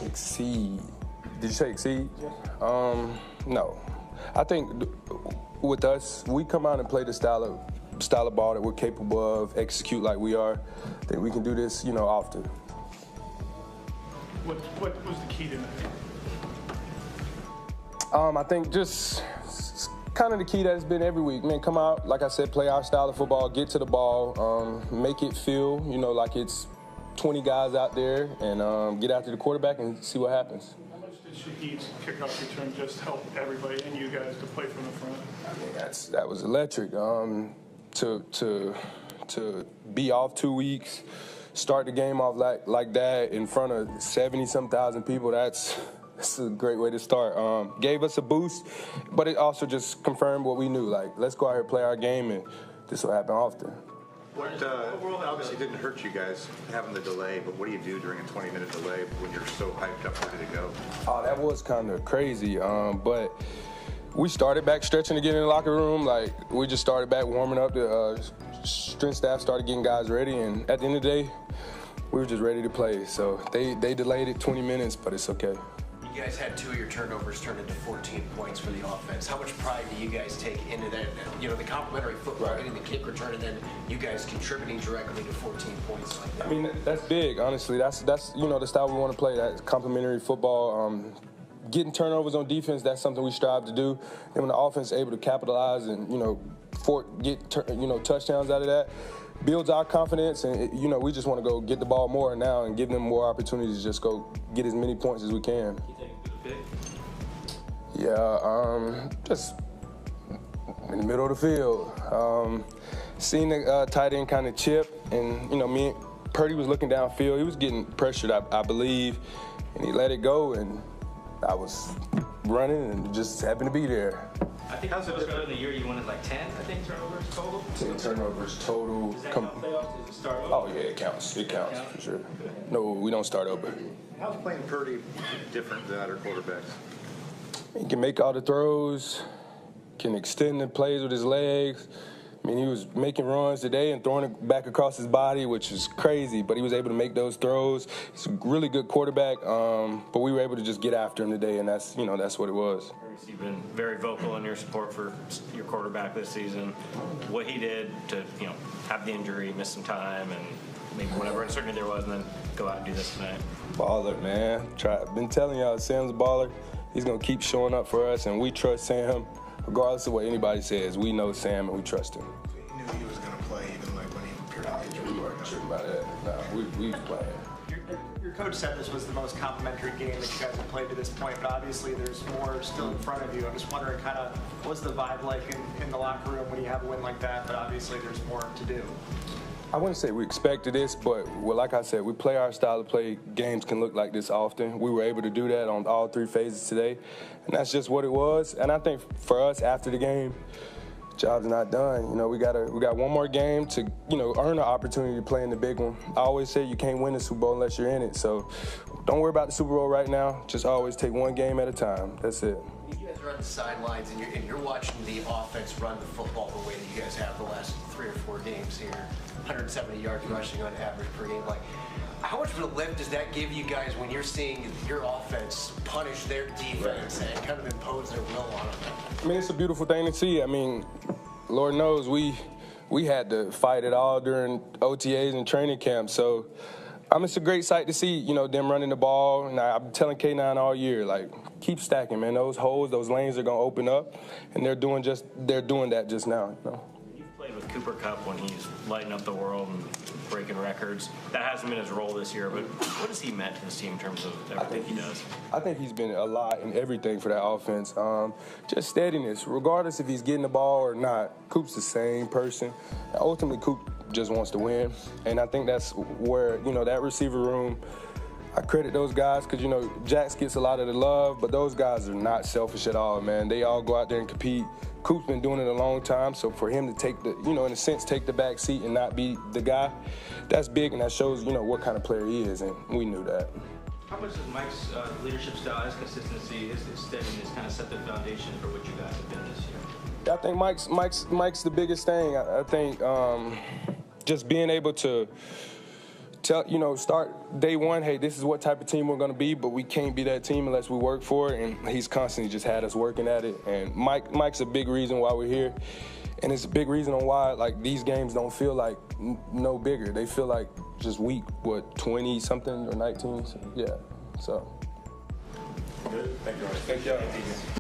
Exceed. Did you say exceed? Yeah. No. I think with us, we come out and play the style of ball that we're capable of, execute like we are. I think we can do this, often. What was the key tonight? I think just kind of the key that it's been every week. Man, come out, like I said, play our style of football, get to the ball, make it feel, like it's 20 guys out there, and get after the quarterback and see what happens. How much did Shahid's kickoff return just help everybody and you guys to play from the front? I mean, that was electric. To be off 2 weeks, start the game off like that in front of 70-some thousand people, that's a great way to start. Gave us a boost, but it also just confirmed what we knew. Like, let's go out here, play our game, and this will happen often. What obviously didn't hurt you guys having the delay, but what do you do during a 20-minute delay when you're so hyped up, ready to go? Oh, that was kind of crazy, but we started back stretching to get in the locker room. Like, we just started back warming up. The strength staff started getting guys ready, and at the end of the day, we were just ready to play. So they delayed it 20 minutes, but it's okay. You guys had 2 of your turnovers turned into 14 points for the offense. How much pride do you guys take into that? The complimentary football, right, getting the kick return, and then you guys contributing directly to 14 points like that. I mean, that's big, honestly. That's the style we want to play, that complimentary football. Getting turnovers on defense, that's something we strive to do. And when the offense is able to capitalize and, get touchdowns out of that, builds our confidence, and we just want to go get the ball more now and give them more opportunities to just go get as many points as we can. Yeah, just in the middle of the field. Seeing the tight end kind of chip, and me and Purdy was looking downfield. He was getting pressured, I believe, and he let it go, and I was running and just happened to be there. I think how's it earlier in the year you wanted like 10, turnovers total? 10 turnovers total. Does that count playoffs? Does it start over? Oh, yeah, it counts. It counts for sure. No, we don't start over. How's playing Purdy different than other quarterbacks? He can make all the throws, can extend the plays with his legs. I mean, he was making runs today and throwing it back across his body, which is crazy, but he was able to make those throws. He's a really good quarterback, but we were able to just get after him today, and that's what it was. You've been very vocal in your support for your quarterback this season. What he did to, have the injury, miss some time, and maybe whatever uncertainty there was, and then go out and do this tonight. Baller, man. Been telling y'all, Sam's a baller. He's going to keep showing up for us, and we trust Sam. Regardless of what anybody says, we know Sam and we trust him. You knew he was going to play even like when he appeared on the injury report. We weren't sure about that. No, we was playing. Your coach said this was the most complimentary game that you guys have played to this point, but obviously there's more still in front of you. I'm just wondering what's the vibe like in the locker room when you have a win like that, but obviously there's more to do. I wouldn't say we expected this, but like I said, we play our style of play. Games can look like this often. We were able to do that on all 3 phases today, and that's just what it was. And I think for us after the game, job's not done. We got one more game to earn the opportunity to play in the big one. I always say you can't win the Super Bowl unless you're in it. So don't worry about the Super Bowl right now. Just always take one game at a time. That's it. You guys are on the sidelines, and you're watching the offense run the football the way that you guys have the last 3 or 4 games here. 170 yards rushing on average per game. Like, how much of a lift does that give you guys when you're seeing your offense punish their defense and kind of impose their will on them? I mean, it's a beautiful thing to see. I mean, Lord knows we had to fight it all during OTAs and training camp. So, it's a great sight to see, them running the ball. And I'm telling K9 all year, like, keep stacking, man. Those holes, those lanes are going to open up, and they're doing that just now. You've played with Cooper Kupp when he's lighting up the world and breaking records. That hasn't been his role this year, but what has he meant to this team in terms of everything he does? I think he's been a lot in everything for that offense. Just steadiness, regardless if he's getting the ball or not. Coop's the same person. Ultimately, Coop just wants to win, and I think that's where that receiver room. I credit those guys because Jax gets a lot of the love, but those guys are not selfish at all, man. They all go out there and compete. Coop's been doing it a long time, so for him to take the, in a sense, take the back seat and not be the guy, that's big, and that shows, what kind of player he is, and we knew that. How much does Mike's leadership style, his consistency, his steadiness kind of set the foundation for what you guys have been this year? Yeah, I think Mike's the biggest thing. I think just being able to start day one, hey, this is what type of team we're going to be, but we can't be that team unless we work for it, and he's constantly just had us working at it. And Mike's a big reason why we're here, and it's a big reason on why, like, these games don't feel like no bigger. They feel like just week, 20-something or 19? Yeah, so. Good. Thank you, Ernest. Thank y'all.